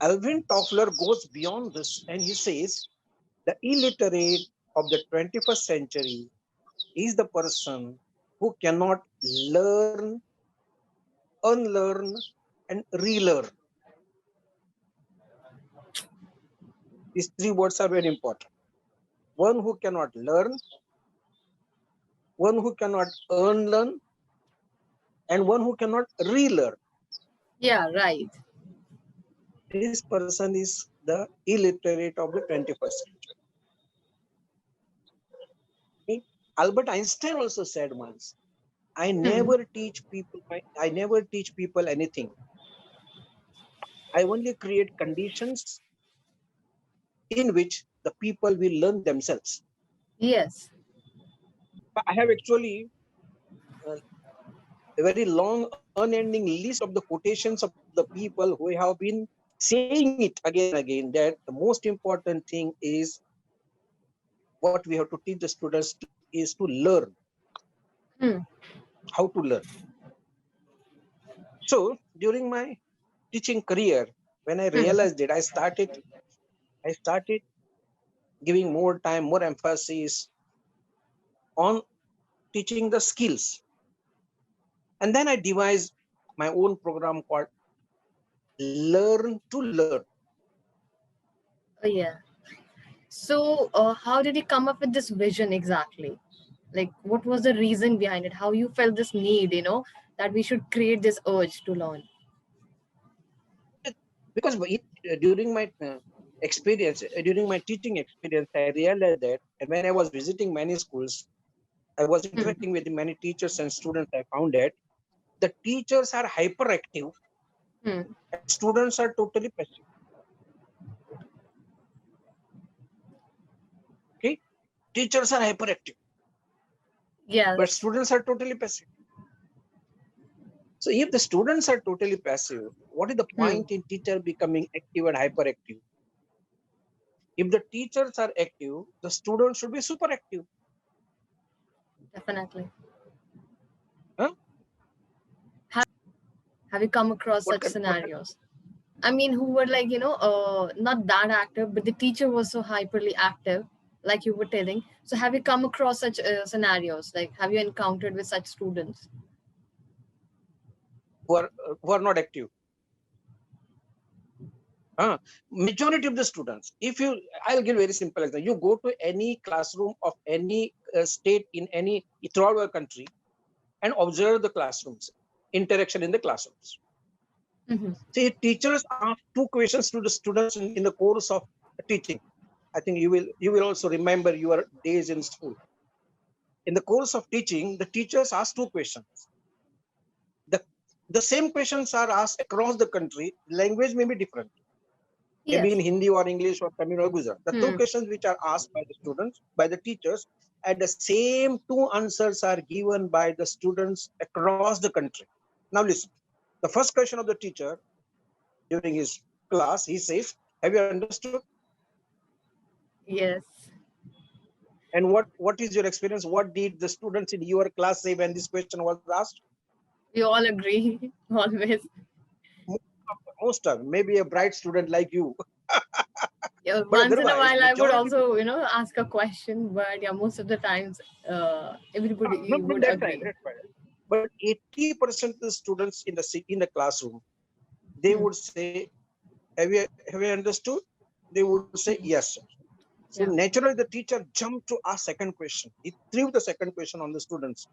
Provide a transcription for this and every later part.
Alvin Toffler goes beyond this and he says the illiterate of the 21st century is the person who cannot learn, unlearn, and relearn. These three words are very important. One who cannot learn, one who cannot unlearn, and one who cannot relearn. Yeah, right. This person is the illiterate of the 21st century. Okay? Albert Einstein also said once, I never teach people anything. I only create conditions in which the people will learn themselves. Yes. I have actually a very long, unending list of the quotations of the people who have been saying it again and again, that the most important thing is what we have to teach the students is to learn. How to learn. So during my teaching career, when I realized it, I started giving more time, more emphasis on teaching the skills. And then I devised my own program called Learn to Learn. Oh, yeah. So how did you come up with this vision exactly? Like, what was the reason behind it? How you felt this need, that we should create this urge to learn? Because during my experience, during my teaching experience, I realized that when I was visiting many schools, I was interacting with many teachers and students. I found that the teachers are hyperactive and students are totally passive. Okay, teachers are hyperactive, Yes. but students are totally passive. So if the students are totally passive, what is the point in teacher becoming active and hyperactive? If the teachers are active, the students should be super active. Definitely. Huh? Have you come across such scenarios? I mean, who were like, not that active, but the teacher was so hyperly active, like you were telling. So have you come across such scenarios? Like, have you encountered with such students? Who are not active. Majority of the students, I'll give a very simple example. You go to any classroom of any state in any throughout our country and observe the classrooms, interaction in the classrooms. See, teachers ask two questions to the students in the course of teaching. I think you will also remember your days in school. In the course of teaching, the teachers ask two questions. The same questions are asked across the country. Language may be different. Yes. Maybe in Hindi or English or Tamil or Gujarati. The two questions which are asked by the students, by the teachers, and the same two answers are given by the students across the country. Now listen, the first question of the teacher during his class, he says, have you understood? Yes. And what is your experience? What did the students in your class say when this question was asked? We all agree, always. Most of them, maybe a bright student like you. Yeah, once in a while, I would also, ask a question, but yeah, most of the times, everybody would agree. That's right. But 80% of the students in the classroom, they would say, have you understood? They would say, yes, sir. So naturally, the teacher jumped to ask second question. He threw the second question on the students.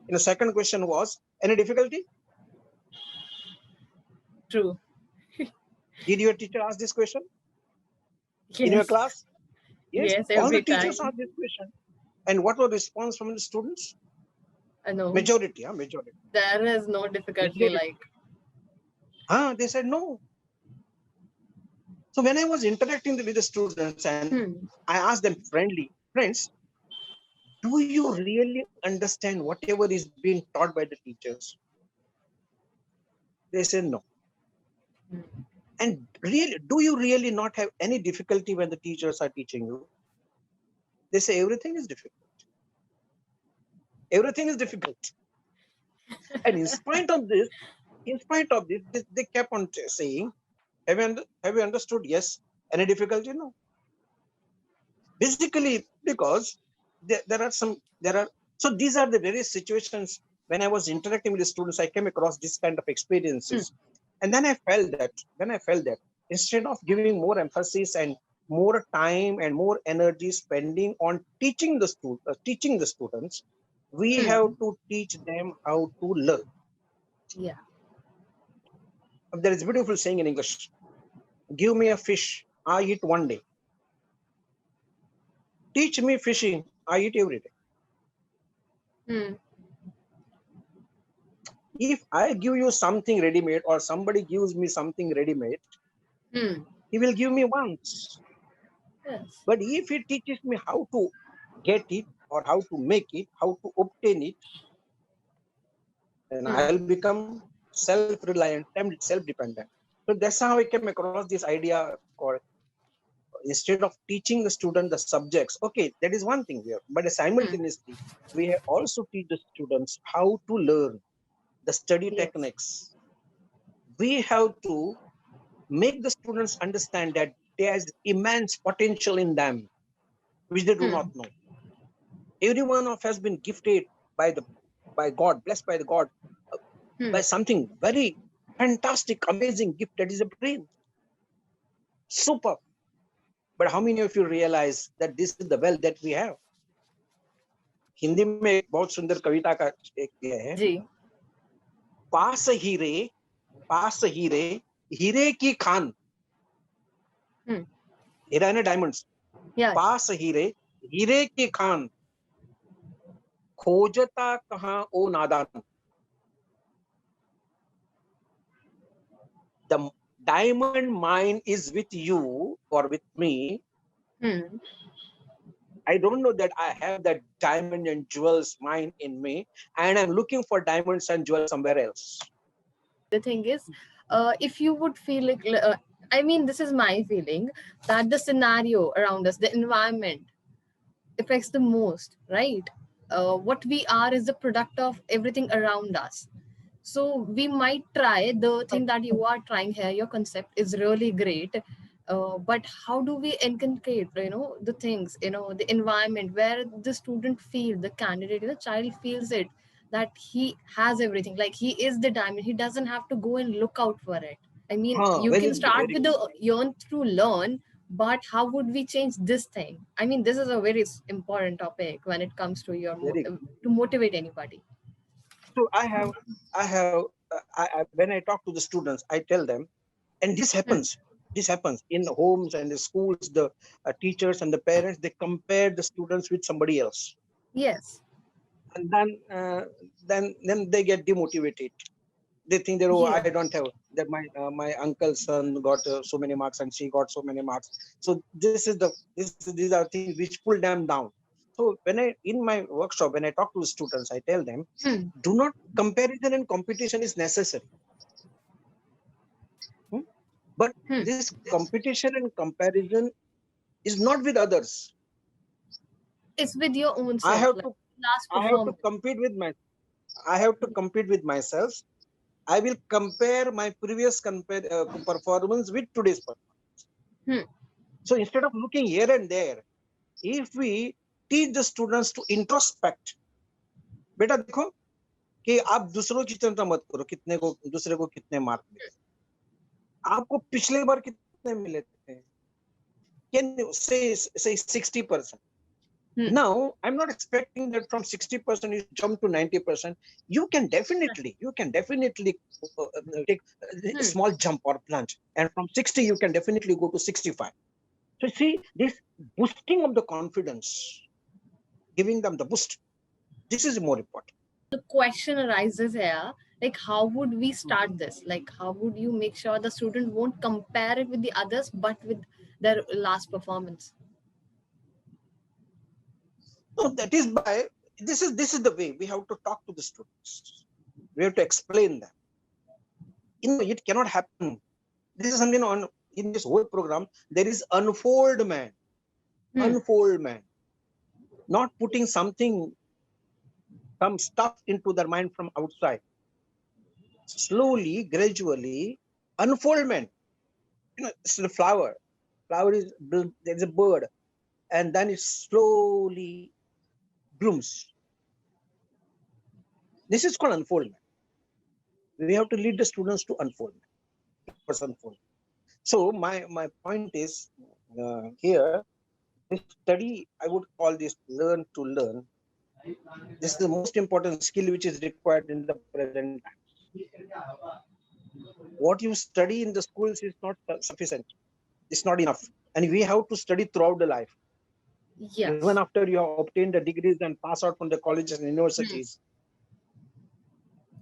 And the second question was, any difficulty? True. Did your teacher ask this question? Yes. In your class? Yes, all the teachers asked this question. And what was the response from the students? No. Majority. There is no difficulty they said no. So when I was interacting with the students and I asked them friendly, friends, do you really understand whatever is being taught by the teachers? They said no. And really, do you really not have any difficulty when the teachers are teaching you? They say everything is difficult. Everything is difficult. And in spite of this, they kept on saying, Have you understood? Yes. Any difficulty? No. Basically, because so these are the various situations when I was interacting with the students, I came across this kind of experiences. And then I felt that instead of giving more emphasis and more time and more energy spending on teaching the students, we have to teach them how to learn. Yeah. There is a beautiful saying in English: give me a fish, I eat one day. Teach me fishing, I eat every day. If I give you something ready-made or somebody gives me something ready-made, he will give me once. Yes. But if he teaches me how to get it or how to make it, how to obtain it, then I'll become self-reliant, self-dependent. So that's how I came across this idea, or instead of teaching the student the subjects, okay, that is one thing here, but simultaneously, we have also teach the students how to learn the study Yes. techniques. We have to make the students understand that there's immense potential in them, which they do not know. Every one of us has been gifted by God, blessed by the God, by something very fantastic, amazing gift, that is a brain. Super. But how many of you realize that this is the wealth that we have? Hindi में एक बहुत सुंदर कविता का एक ये है, पास हीरे हीरे की खान, हीरा ने डायमंड्स, पास हीरे की खान, खोजता कहाँ ओ नादान. The diamond mine is with you or with me. I don't know that I have that diamond and jewels mine in me, and I'm looking for diamonds and jewels somewhere else. The thing is, if you would feel like, I mean, this is my feeling, that the scenario around us, the environment affects the most, right? What we are is the product of everything around us. So we might try the thing that you are trying here. Your concept is really great. But how do we inculcate, the things, the environment where the student feels, the candidate, the child feels it, that he has everything, like he is the diamond. He doesn't have to go and look out for it. I mean, you can start with the yearn to learn, but how would we change this thing? I mean, this is a very important topic when it comes to to motivate anybody. So when I talk to the students, I tell them, and this happens in the homes and the schools, the teachers and the parents, they compare the students with somebody else. Yes. And then they get demotivated. They think that, oh, I don't have that. My uncle's son got so many marks and she got so many marks. So these are things which pull them down. So in my workshop, when I talk to the students, I tell them, do not, comparison and competition is necessary. But this competition and comparison is not with others. It's with your own self. I have to compete with myself. I will compare my previous performance with today's performance. So instead of looking here and there, if we teach the students to introspect, बेटा देखो कि आप दूसरों की चिंता मत करो, दूसरे को कितने मार्क मिले, आपको पिछले बार कितने मिले थे, can you say 60%. Now I'm not expecting that from 60% you jump to 90%. You can definitely take a small jump or plunge, and from 60 you can definitely go to 65. So see, this boosting of the confidence, giving them the boost, this is more important. The question arises here, like, how would we start this? Like, how would you make sure the student won't compare it with the others, but with their last performance? No, that is by, this is the way we have to talk to the students. We have to explain them. It cannot happen. This is something in this whole program, there is unfold man, not putting some stuff into their mind from outside. Slowly, gradually, unfoldment. It's the flower. Flower is, there's a bird, and then it slowly blooms. This is called unfoldment. We have to lead the students to unfoldment towards unfoldment. So my point is here. This study, I would call this learn to learn. This is the most important skill which is required in the present time. What you study in the schools is not sufficient. It's not enough. And we have to study throughout the life. Yes. Even after you have obtained the degrees and pass out from the colleges and universities,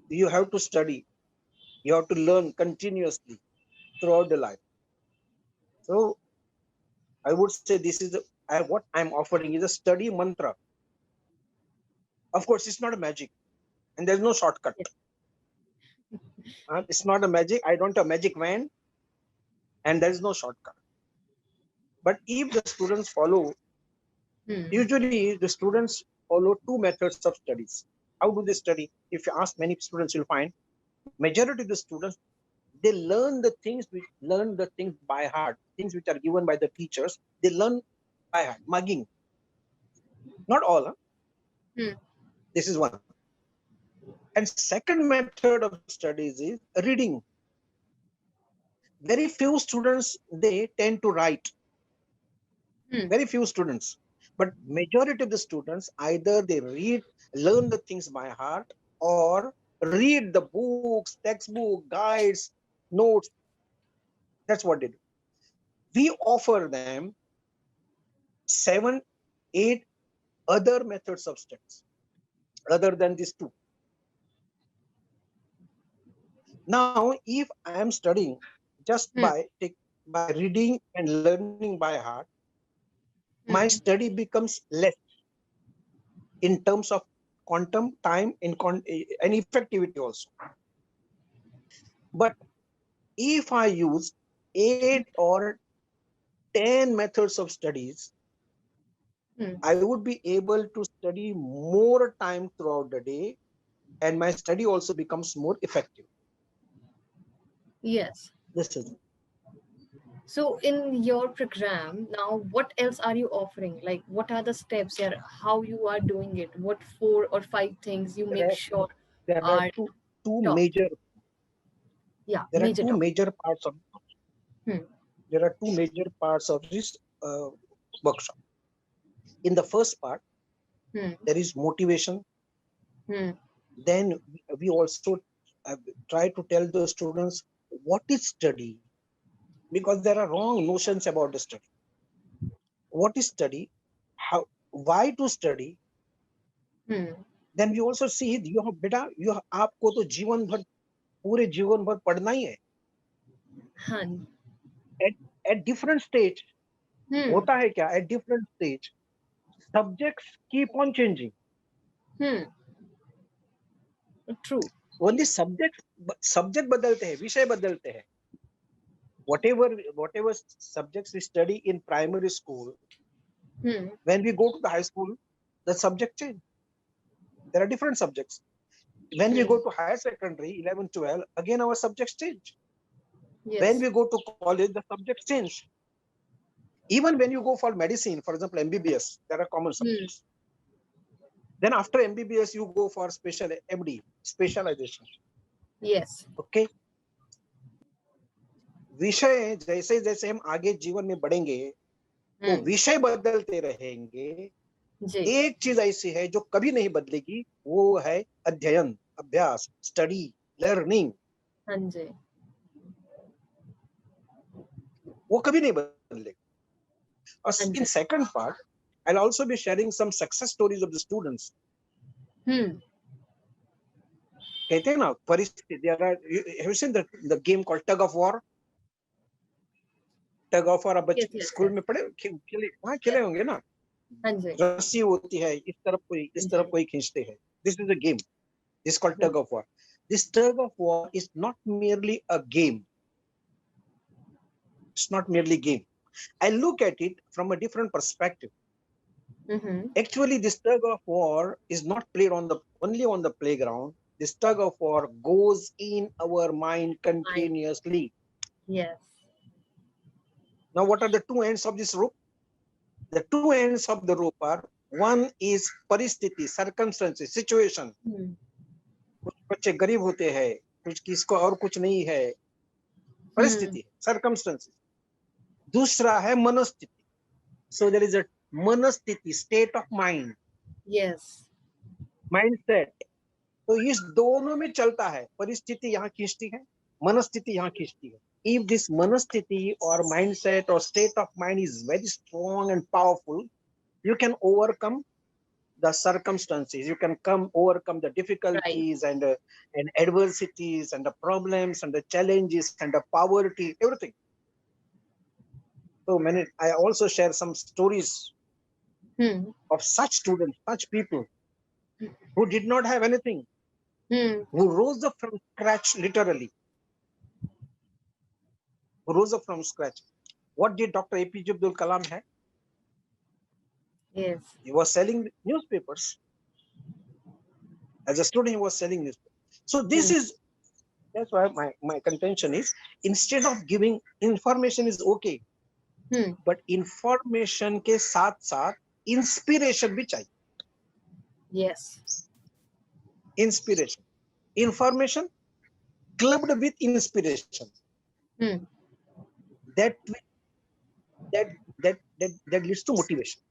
you have to study. You have to learn continuously throughout the life. So I would say this is what I'm offering is a study mantra. Of course, it's not a magic, and there's no shortcut. It's not a magic. I don't have a magic wand, and there is no shortcut. But if the students follow, usually the students follow two methods of studies. How do they study? If you ask many students, you'll find majority of the students, they learn the things by heart, things which are given by the teachers. They learn by heart, mugging. Not all. This is one. And second method of studies is reading. Very few students, they tend to write. Very few students. But majority of the students, either they learn the things by heart, or read the books, textbook, guides, notes. That's what they do. We offer them 7, 8 other methods of studies other than these two. Now, if I am studying just by reading and learning by heart, my study becomes less in terms of quantum, time, and effectivity also. But if I use 8 or 10 methods of studies, I would be able to study more time throughout the day, and my study also becomes more effective. Yes. This is. So in your program now, what else are you offering? Like, what are the steps here? How you are doing it? What 4 or 5 things you make sure there are two major. Yeah, there are two major parts of. There are two major parts of this workshop. In the first part, there is motivation. Then we also try to tell the students what is study, because there are wrong notions about the study. What is study? How? Why to study? Then we also see you have beta. You have, आपको तो जीवन भर पूरे जीवन भर पढ़ना ही है. At different stage, होता है क्या? At different stage, subjects keep on changing. True. Only subject बदलते हैं, विषय बदलते हैं. Whatever subjects we study in primary school, when we go to the high school, the subject change. There are different subjects. When we go to higher secondary, 11, 12, again our subjects change. Yes. When we go to college, the subjects change. Even when you go for medicine, for example, MBBS, there are common subjects. Then after MBBS, you go for special MD, specialization. Yes. Okay. विषय जैसे जैसे हम आगे जीवन में बढ़ेंगे, तो विषय बदलते रहेंगे. एक चीज ऐसी है जो कभी नहीं बदलेगी, वो है अध्ययन, अभ्यास, स्टडी, लर्निंग. वो कभी नहीं बदलेगा. In second part, I'll also be sharing some success stories of the students. कहते हैं ना परिस्थिति. Have you seen the game called tug of war? Tug of war. अब बच्चे स्कूल में पढ़े खेले होंगे ना. रस्सी होती है, इस तरफ कोई खींचते हैं. This is a game. This is called tug of war. This tug of war is not merely a game. It's not merely game. I look at it from a different perspective. Actually, this tug of war is not played only on the playground. This tug of war goes in our mind continuously. Yes. Now, what are the two ends of this rope? The two ends of the rope are, one is परिस्थिति, circumstances, situation. कुछ बच्चे गरीब होते हैं, कुछ किसको और कुछ नहीं है, परिस्थिति, circumstances. दूसरा है मनोस्थिति. So there is a मनोस्थिति, state of mind. Yes. Mindset. तो इस दोनों में चलता है. परिस्थिति यहाँ खींचती है, मनोस्थिति यहाँ खींचती है. If this manasthiti or mindset or state of mind is very strong and powerful, you can overcome the circumstances. You can overcome the difficulties, Right. and adversities and the problems and the challenges and the poverty, everything. So I also share some stories of such students, such people who did not have anything, who rose up from scratch, literally. Who rose up from scratch. What did Dr. APJ Abdul Kalam have? Yes. He was selling newspapers. As a student, he was selling newspapers. So this is, that's why my contention is, instead of giving information is okay, but information के साथ साथ inspiration भी चाहिए. Yes. Inspiration. Information clubbed with inspiration. That leads to motivation.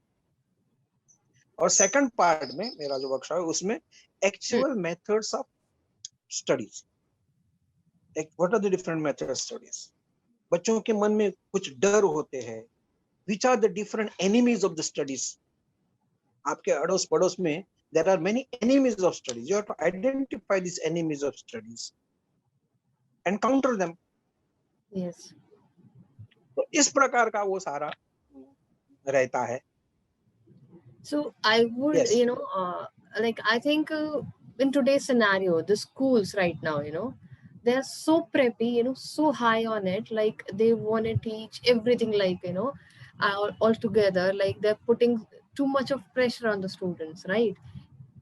और second part में मेरा जो workshop है उसमें actual methods of studies. What are the different methods of studies? बच्चों के मन में कुछ डर होते हैं. Which are the different enemies of the studies? आपके अड़ोस पड़ोस में there are many enemies of studies. You have to identify these enemies of studies and counter them. Yes. तो इस प्रकार का वो सारा रहता है. So I would, Yes. like I think in today's scenario, the schools right now, they're so preppy, so high on it, like they want to teach everything, like, all together, like they're putting too much of pressure on the students, right?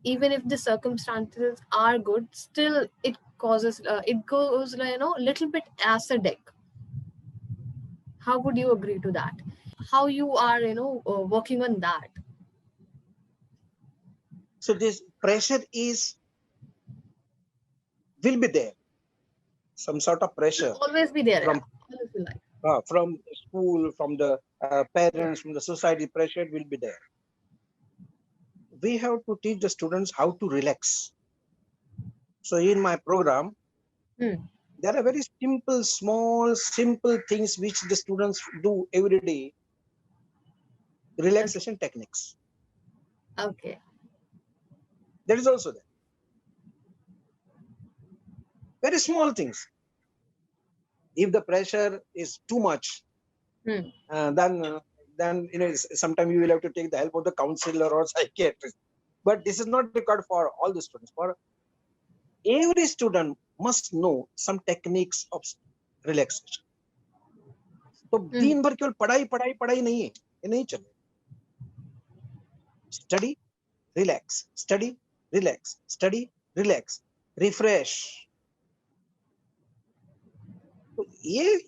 Even if the circumstances are good, still it causes, it goes, little bit acidic. How would you agree to that? How you are, working on that? So this pressure will be there. Some sort of pressure. It'll always be there. From school, from the parents, from the society, pressure will be there. We have to teach the students how to relax. So in my program, there are very simple, small, simple things which the students do every day. Relaxation techniques. Okay. That is also there. Very small things. If the pressure is too much, then sometimes you will have to take the help of the counselor or psychiatrist. But this is not required for all the students. For every student must know some techniques of relaxation. तो दिन भर केवल पढ़ाई नहीं है, ये नहीं चले. Study, relax, study, relax, study, relax, refresh. तो ये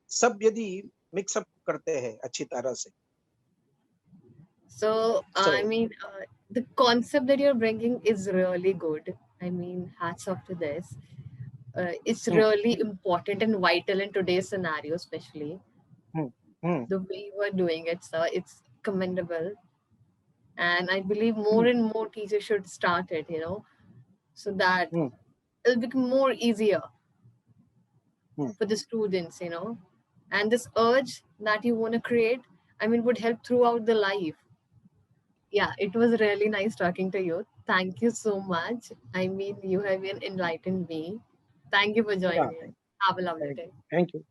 सब यदि मिक्स अप करते हैं अच्छी तरह से. So I mean, the concept that you're bringing is really good. I mean, hats off to this. It's really important and vital in today's scenario, especially. The way you are doing it, sir, it's commendable. And I believe more and more teachers should start it, so that it'll become more easier for the students, and this urge that you want to create, I mean, would help throughout the life. Yeah, it was really nice talking to you. Thank you so much. I mean, you have enlightened me. Thank you for joining me. Have a lovely day. Thank you.